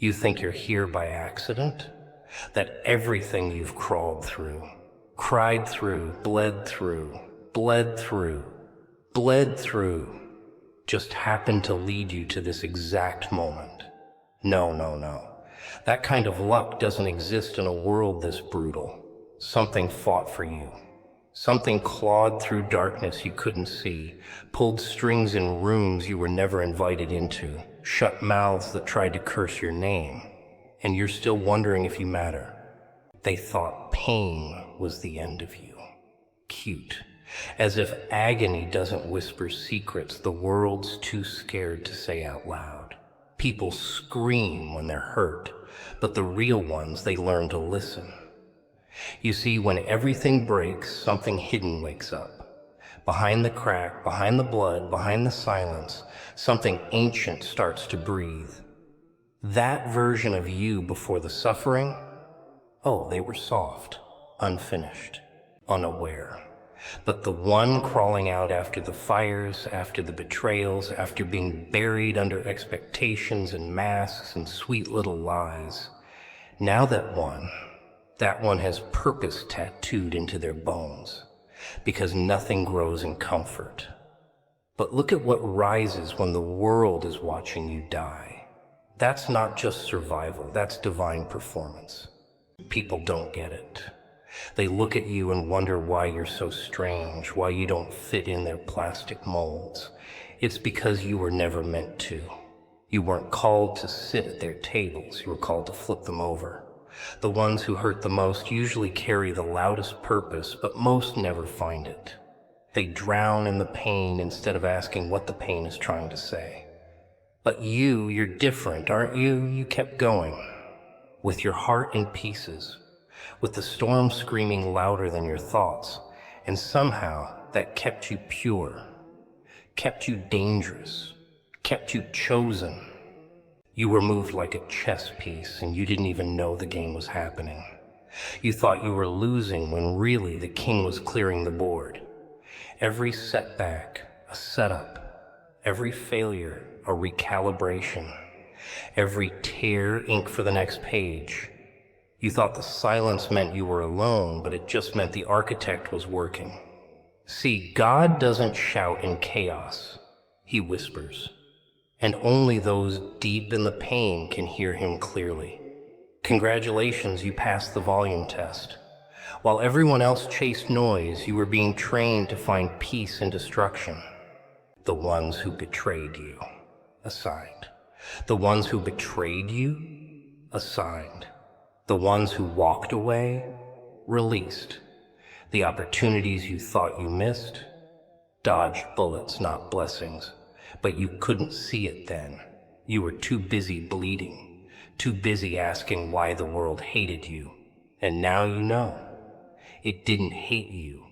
You think you're here by accident? That everything you've crawled through, cried through, bled through, bled through, bled through, just happened to lead you to this exact moment. No, no, no. That kind of luck doesn't exist in a world this brutal. Something fought for you. Something clawed through darkness you couldn't see, pulled strings in rooms you were never invited into, shut mouths that tried to curse your name, and you're still wondering if you matter. They thought pain was the end of you. Cute. As if agony doesn't whisper secrets the world's too scared to say out loud. People scream when they're hurt, but the real ones, they learn to listen. You see, when everything breaks, something hidden wakes up. Behind the crack, behind the blood, behind the silence, something ancient starts to breathe. That version of you before the suffering, oh, they were soft, unfinished, unaware. But the one crawling out after the fires, after the betrayals, after being buried under expectations and masks and sweet little lies, now that one has purpose tattooed into their bones, because nothing grows in comfort. But look at what rises when the world is watching you die. That's not just survival, that's divine performance. People don't get it. They look at you and wonder why you're so strange, why you don't fit in their plastic molds. It's because you were never meant to. You weren't called to sit at their tables, you were called to flip them over. The ones who hurt the most usually carry the loudest purpose, but most never find it. They drown in the pain instead of asking what the pain is trying to say. But you're different, aren't you? You kept going, with your heart in pieces, with the storm screaming louder than your thoughts, and somehow that kept you pure, kept you dangerous, kept you chosen. You were moved like a chess piece, and you didn't even know the game was happening. You thought you were losing when really the king was clearing the board. Every setback, a setup. Every failure, a recalibration. Every tear, ink for the next page. You thought the silence meant you were alone, but it just meant the architect was working. See, God doesn't shout in chaos. He whispers. And only those deep in the pain can hear him clearly. Congratulations, you passed the volume test. While everyone else chased noise, you were being trained to find peace in destruction. The ones who betrayed you, assigned. The ones who betrayed you, assigned. The ones who walked away, released. The opportunities you thought you missed, dodged bullets, not blessings. But you couldn't see it then. You were too busy bleeding, too busy asking why the world hated you. And now you know. It didn't hate you.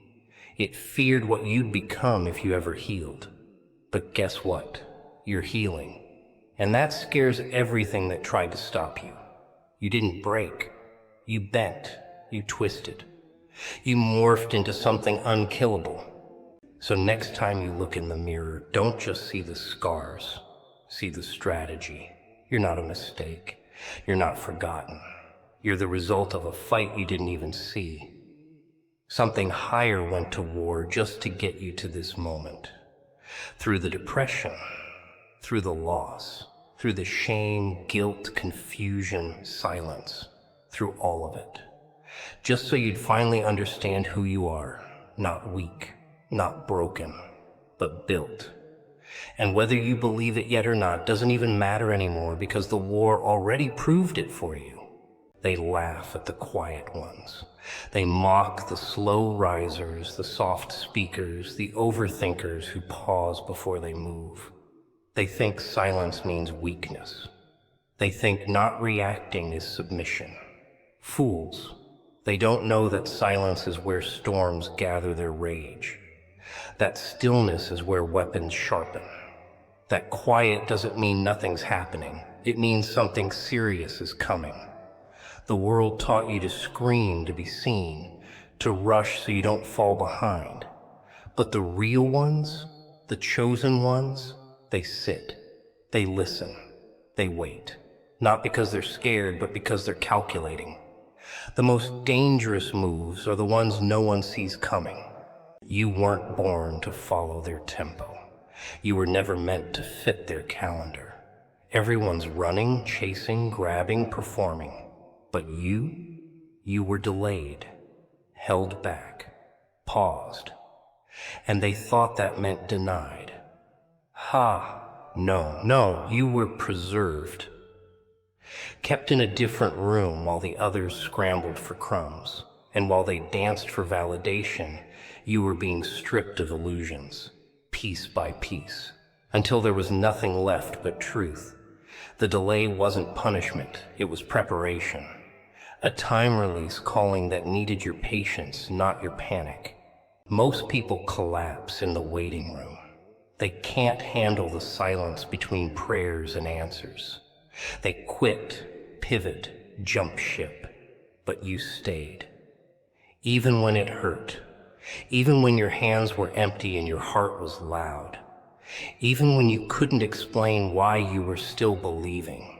It feared what you'd become if you ever healed. But guess what? You're healing. And that scares everything that tried to stop you. You didn't break. You bent. You twisted. You morphed into something unkillable. So next time you look in the mirror, don't just see the scars. See the strategy. You're not a mistake. You're not forgotten. You're the result of a fight you didn't even see. Something higher went to war just to get you to this moment. Through the depression, through the loss, through the shame, guilt, confusion, silence, through all of it. Just so you'd finally understand who you are, not weak, not broken, but built. And whether you believe it yet or not doesn't even matter anymore, because the war already proved it for you. They laugh at the quiet ones. They mock the slow risers, the soft speakers, the overthinkers who pause before they move. They think silence means weakness. They think not reacting is submission. Fools. They don't know that silence is where storms gather their rage. That stillness is where weapons sharpen. That quiet doesn't mean nothing's happening. It means something serious is coming. The world taught you to scream to be seen, to rush so you don't fall behind. But the real ones, the chosen ones, they sit, they listen, they wait. Not because they're scared, but because they're calculating. The most dangerous moves are the ones no one sees coming. You weren't born to follow their tempo. You were never meant to fit their calendar. Everyone's running, chasing, grabbing, performing. But you were delayed, held back, paused. And they thought that meant denied. No, you were preserved. Kept in a different room while the others scrambled for crumbs. And while they danced for validation, you were being stripped of illusions, piece by piece, until there was nothing left but truth. The delay wasn't punishment, it was preparation. A time release calling that needed your patience, not your panic. Most people collapse in the waiting room. They can't handle the silence between prayers and answers. They quit, pivot, jump ship, but you stayed. Even when it hurt, even when your hands were empty and your heart was loud, even when you couldn't explain why you were still believing.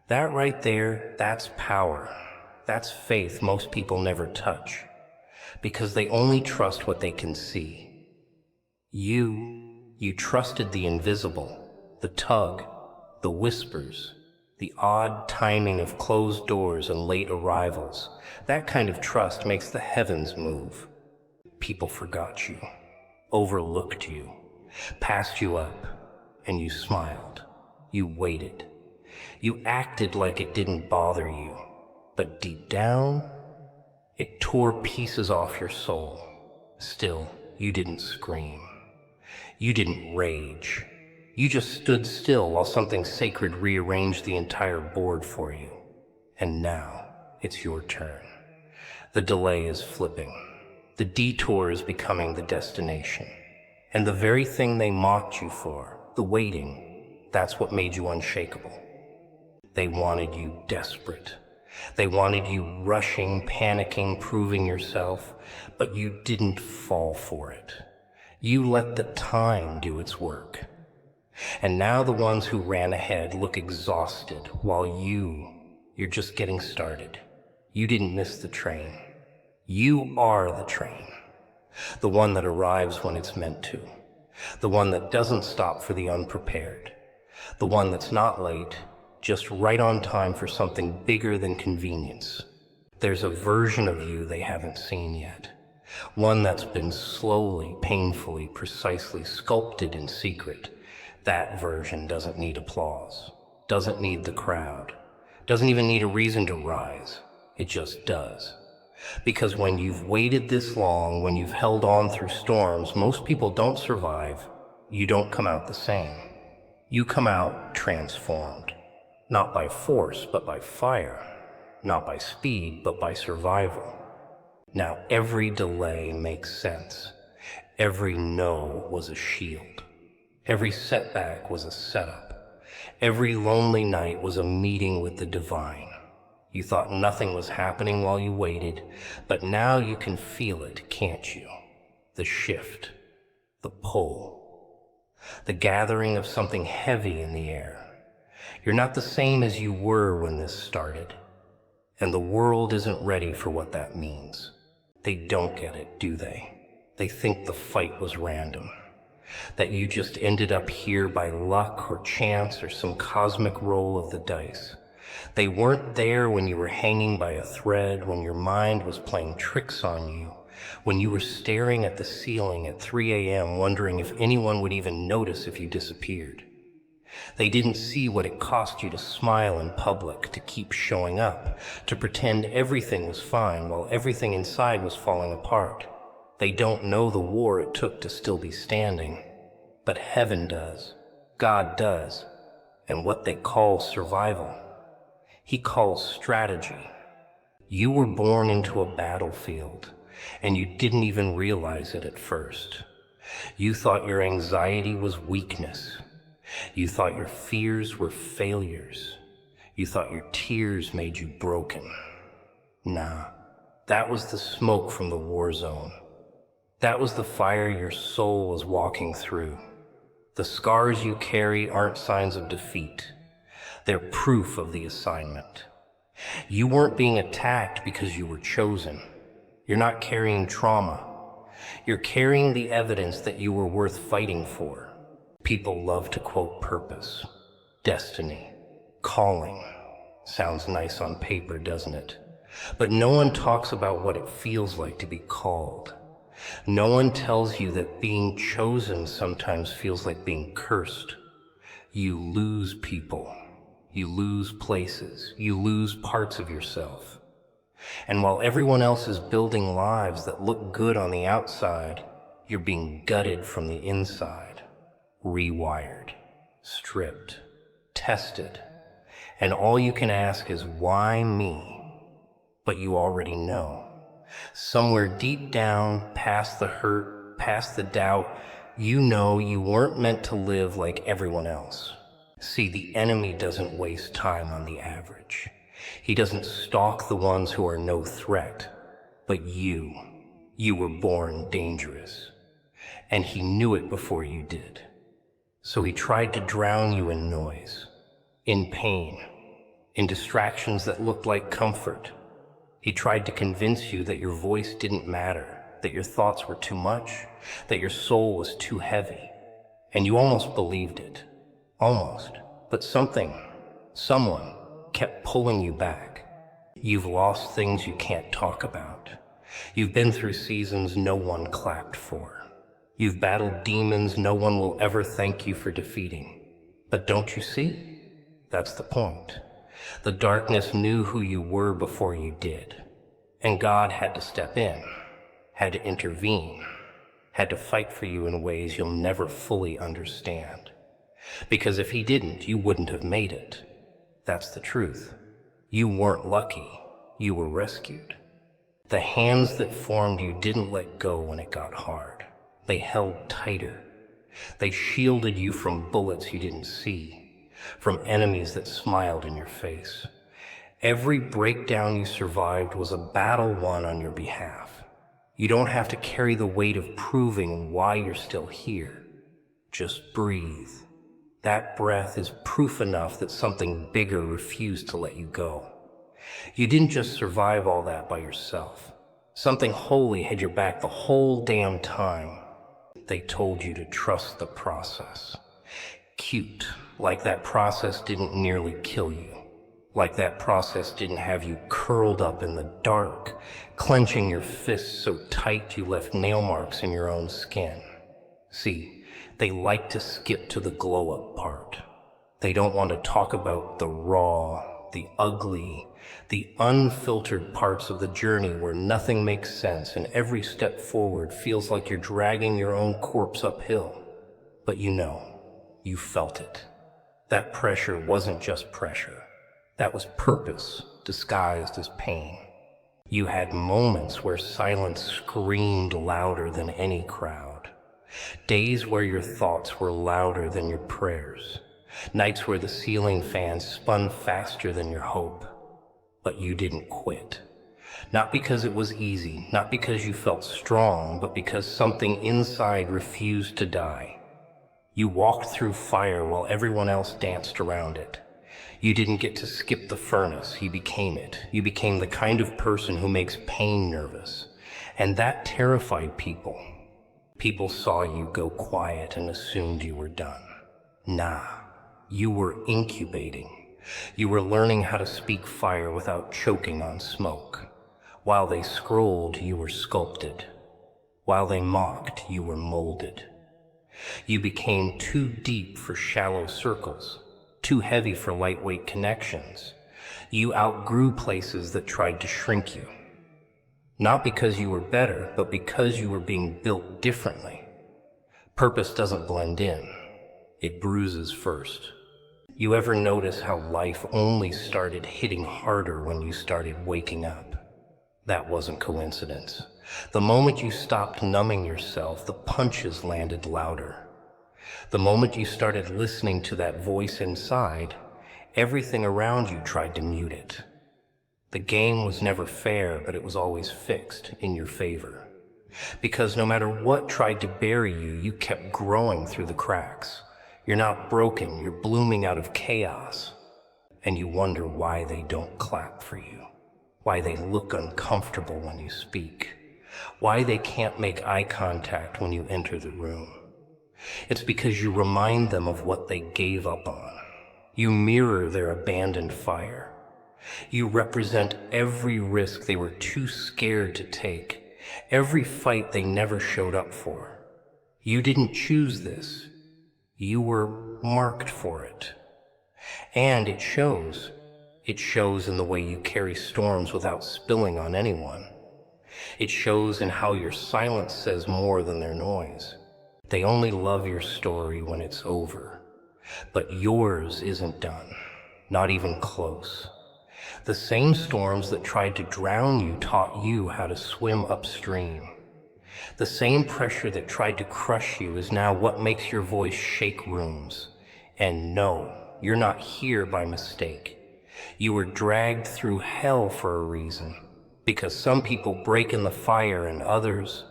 That right there, that's power. That's faith most people never touch, because they only trust what they can see. You trusted the invisible, the tug, the whispers, the odd timing of closed doors and late arrivals. That kind of trust makes the heavens move. People forgot you, overlooked you, passed you up, and you smiled. You waited. You acted like it didn't bother you, but deep down, it tore pieces off your soul. Still, you didn't scream. You didn't rage. You just stood still while something sacred rearranged the entire board for you. And now, it's your turn. The delay is flipping. The detour is becoming the destination. And the very thing they mocked you for, the waiting, that's what made you unshakable. They wanted you desperate. They wanted you rushing, panicking, proving yourself, but you didn't fall for it. You let the time do its work. And now the ones who ran ahead look exhausted, while you're just getting started. You didn't miss the train. You are the train. The one that arrives when it's meant to. The one that doesn't stop for the unprepared. The one that's not late, just right on time for something bigger than convenience. There's a version of you they haven't seen yet. One that's been slowly, painfully, precisely sculpted in secret. That version doesn't need applause, doesn't need the crowd, doesn't even need a reason to rise. It just does. Because when you've waited this long, when you've held on through storms, most people don't survive. You don't come out the same. You come out transformed. Not by force, but by fire. Not by speed, but by survival. Now every delay makes sense. Every no was a shield. Every setback was a setup. Every lonely night was a meeting with the divine. You thought nothing was happening while you waited, but now you can feel it, can't you? The shift, the pull, the gathering of something heavy in the air. You're not the same as you were when this started, and the world isn't ready for what that means. They don't get it, do they? They think the fight was random, that you just ended up here by luck or chance or some cosmic roll of the dice. They weren't there when you were hanging by a thread, when your mind was playing tricks on you, when you were staring at the ceiling at 3 a.m. wondering if anyone would even notice if you disappeared. They didn't see what it cost you to smile in public, to keep showing up, to pretend everything was fine while everything inside was falling apart. They don't know the war it took to still be standing. But heaven does. God does. And what they call survival, He calls strategy. You were born into a battlefield, and you didn't even realize it at first. You thought your anxiety was weakness. You thought your fears were failures. You thought your tears made you broken. Nah, that was the smoke from the war zone. That was the fire your soul was walking through. The scars you carry aren't signs of defeat. They're proof of the assignment. You weren't being attacked because you were chosen. You're not carrying trauma. You're carrying the evidence that you were worth fighting for. People love to quote purpose, destiny, calling. Sounds nice on paper, doesn't it? But no one talks about what it feels like to be called. No one tells you that being chosen sometimes feels like being cursed. You lose people. You lose places. You lose parts of yourself. And while everyone else is building lives that look good on the outside, you're being gutted from the inside, rewired, stripped, tested. And all you can ask is, why me? But you already know. Somewhere deep down, past the hurt, past the doubt, you know you weren't meant to live like everyone else. See, the enemy doesn't waste time on the average. He doesn't stalk the ones who are no threat. But you were born dangerous. And he knew it before you did. So he tried to drown you in noise, in pain, in distractions that looked like comfort. He tried to convince you that your voice didn't matter, that your thoughts were too much, that your soul was too heavy. And you almost believed it. Almost. But someone kept pulling you back. You've lost things you can't talk about. You've been through seasons no one clapped for. You've battled demons no one will ever thank you for defeating. But don't you see? That's the point. The darkness knew who you were before you did. And God had to step in, had to intervene, had to fight for you in ways you'll never fully understand. Because if he didn't, you wouldn't have made it. That's the truth. You weren't lucky. You were rescued. The hands that formed you didn't let go when it got hard. They held tighter. They shielded you from bullets you didn't see, from enemies that smiled in your face. Every breakdown you survived was a battle won on your behalf. You don't have to carry the weight of proving why you're still here. Just breathe. That breath is proof enough that something bigger refused to let you go. You didn't just survive all that by yourself. Something holy had your back the whole damn time. They told you to trust the process. Cute, like that process didn't nearly kill you. Like that process didn't have you curled up in the dark, clenching your fists so tight you left nail marks in your own skin. See, they like to skip to the glow-up part. They don't want to talk about the raw, the ugly, the unfiltered parts of the journey where nothing makes sense and every step forward feels like you're dragging your own corpse uphill. But you felt it. That pressure wasn't just pressure. That was purpose disguised as pain. You had moments where silence screamed louder than any crowd. Days where your thoughts were louder than your prayers. Nights where the ceiling fan spun faster than your hope. But you didn't quit. Not because it was easy, not because you felt strong, but because something inside refused to die. You walked through fire while everyone else danced around it. You didn't get to skip the furnace, you became it. You became the kind of person who makes pain nervous. And that terrified people. People saw you go quiet and assumed you were done. Nah, you were incubating. You were learning how to speak fire without choking on smoke. While they scrolled, you were sculpted. While they mocked, you were molded. You became too deep for shallow circles, too heavy for lightweight connections. You outgrew places that tried to shrink you. Not because you were better, but because you were being built differently. Purpose doesn't blend in. It bruises first. You ever notice how life only started hitting harder when you started waking up? That wasn't coincidence. The moment you stopped numbing yourself, the punches landed louder. The moment you started listening to that voice inside, everything around you tried to mute it. The game was never fair, but it was always fixed in your favor. Because no matter what tried to bury you, you kept growing through the cracks. You're not broken, you're blooming out of chaos. and you wonder why they don't clap for you, why they look uncomfortable when you speak, why they can't make eye contact when you enter the room. It's because you remind them of what they gave up on. You mirror their abandoned fire. You represent every risk they were too scared to take, every fight they never showed up for. You didn't choose this. You were marked for it. And it shows. It shows in the way you carry storms without spilling on anyone. It shows in how your silence says more than their noise. They only love your story when it's over. But yours isn't done. Not even close. The same storms that tried to drown you taught you how to swim upstream. The same pressure that tried to crush you is now what makes your voice shake rooms. And no, you're not here by mistake. You were dragged through hell for a reason, because some people break in the fire and others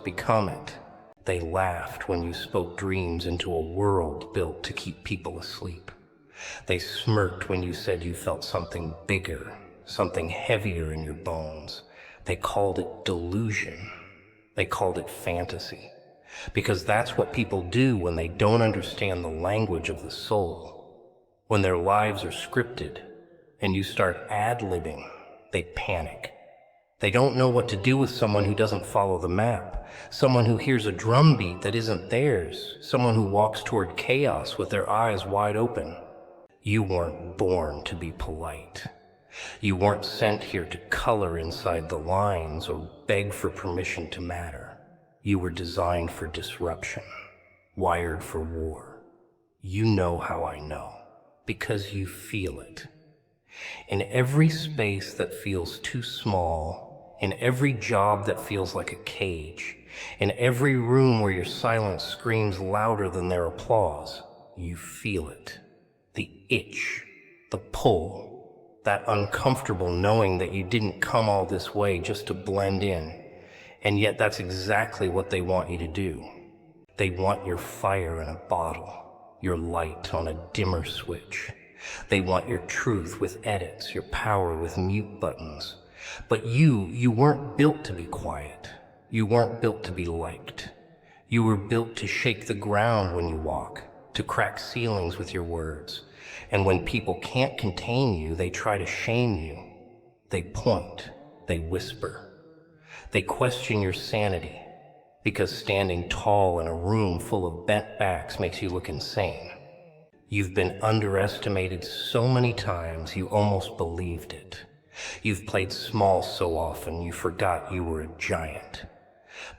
become it. They laughed when you spoke dreams into a world built to keep people asleep. They smirked when you said you felt something bigger, something heavier in your bones. They called it delusion. They called it fantasy. Because that's what people do when they don't understand the language of the soul. When their lives are scripted and you start ad-libbing, they panic. They don't know what to do with someone who doesn't follow the map, someone who hears a drumbeat that isn't theirs, someone who walks toward chaos with their eyes wide open. You weren't born to be polite. You weren't sent here to color inside the lines or beg for permission to matter. You were designed for disruption, wired for war. You know how I know, because you feel it. In every space that feels too small, in every job that feels like a cage, in every room where your silence screams louder than their applause, you feel it. The itch, the pull, that uncomfortable knowing that you didn't come all this way just to blend in. And yet that's exactly what they want you to do. They want your fire in a bottle, your light on a dimmer switch. They want your truth with edits, your power with mute buttons. But you weren't built to be quiet. You weren't built to be liked. You were built to shake the ground when you walk, to crack ceilings with your words. And when people can't contain you, they try to shame you. They point, they whisper. They question your sanity, because standing tall in a room full of bent backs makes you look insane. You've been underestimated so many times you almost believed it. You've played small so often you forgot you were a giant.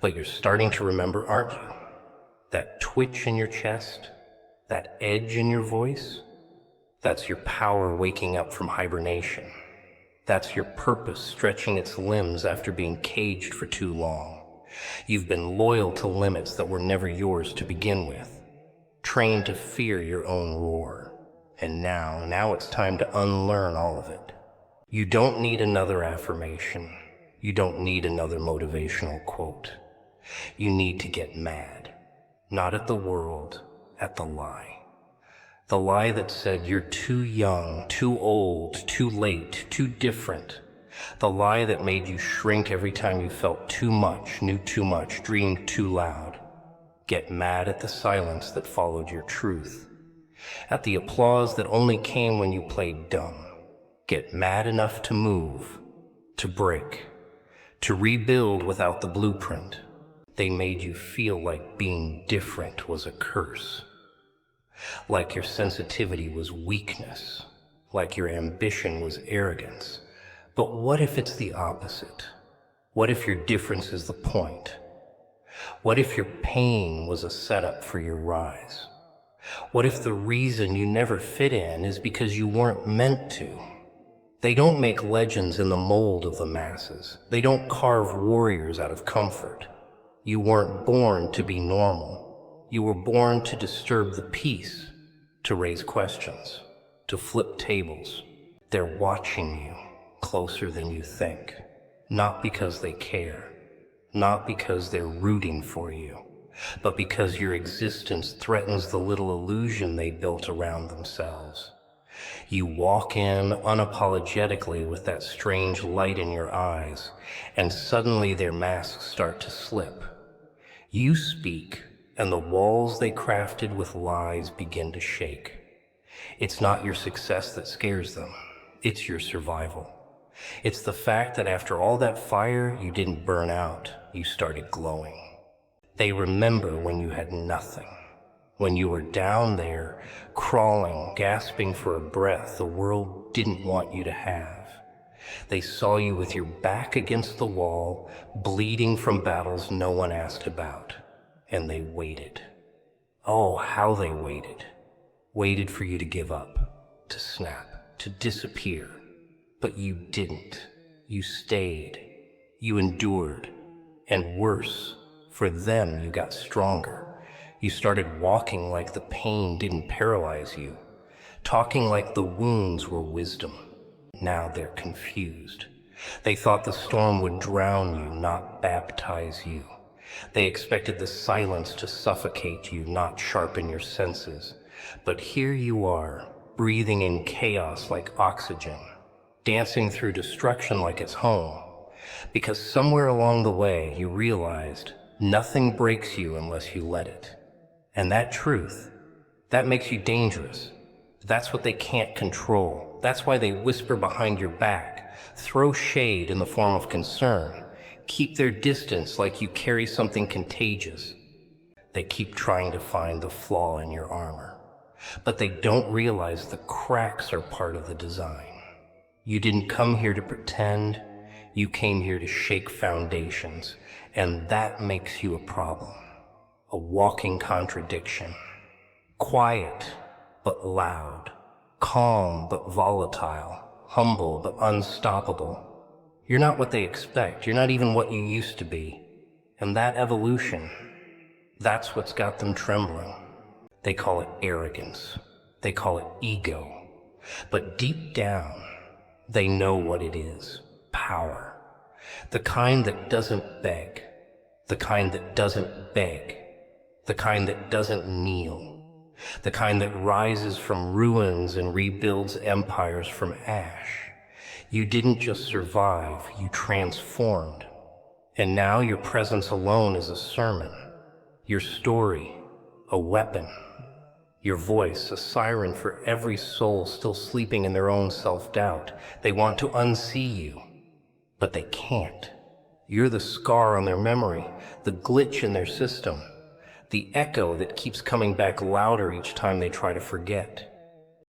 But you're starting to remember, aren't you? That twitch in your chest, that edge in your voice, that's your power waking up from hibernation. That's your purpose stretching its limbs after being caged for too long. You've been loyal to limits that were never yours to begin with, trained to fear your own roar. And now it's time to unlearn all of it. You don't need another affirmation. You don't need another motivational quote. You need to get mad, not at the world, at the lie. The lie that said you're too young, too old, too late, too different. The lie that made you shrink every time you felt too much, knew too much, dreamed too loud. Get mad at the silence that followed your truth. At the applause that only came when you played dumb. Get mad enough to move, to break, to rebuild without the blueprint. They made you feel like being different was a curse. Like your sensitivity was weakness, like your ambition was arrogance. But what if it's the opposite? What if your difference is the point? What if your pain was a setup for your rise? What if the reason you never fit in is because you weren't meant to? They don't make legends in the mold of the masses. They don't carve warriors out of comfort. You weren't born to be normal. You were born to disturb the peace, to raise questions, to flip tables. They're watching you closer than you think, not because they care, not because they're rooting for you, but because your existence threatens the little illusion they built around themselves. You walk in unapologetically with that strange light in your eyes, and suddenly their masks start to slip. You speak, and the walls they crafted with lies begin to shake. It's not your success that scares them. It's your survival. It's the fact that after all that fire, you didn't burn out. You started glowing. They remember when you had nothing. When you were down there, crawling, gasping for a breath the world didn't want you to have. They saw you with your back against the wall, bleeding from battles no one asked about. And they waited. Oh, how they waited. Waited for you to give up, to snap, to disappear. But you didn't. You stayed. You endured. And worse, for them you got stronger. You started walking like the pain didn't paralyze you, talking like the wounds were wisdom. Now they're confused. They thought the storm would drown you, not baptize you. They expected the silence to suffocate you, not sharpen your senses. But here you are, breathing in chaos like oxygen, dancing through destruction like it's home. Because somewhere along the way you realized nothing breaks you unless you let it. And that truth, that makes you dangerous. That's what they can't control. That's why they whisper behind your back, throw shade in the form of concern, keep their distance like you carry something contagious. They keep trying to find the flaw in your armor. But they don't realize the cracks are part of the design. You didn't come here to pretend. You came here to shake foundations, and that makes you a problem. A walking contradiction. Quiet, but loud. Calm, but volatile. Humble, but unstoppable. You're not what they expect. You're not even what you used to be. And that evolution, that's what's got them trembling. They call it arrogance. They call it ego. But deep down, they know what it is. Power. The kind that doesn't beg. The kind that doesn't beg. The kind that doesn't kneel. The kind that rises from ruins and rebuilds empires from ash. You didn't just survive, you transformed. And now your presence alone is a sermon. Your story, a weapon. Your voice, a siren for every soul still sleeping in their own self-doubt. They want to unsee you, but they can't. You're the scar on their memory, the glitch in their system, the echo that keeps coming back louder each time they try to forget.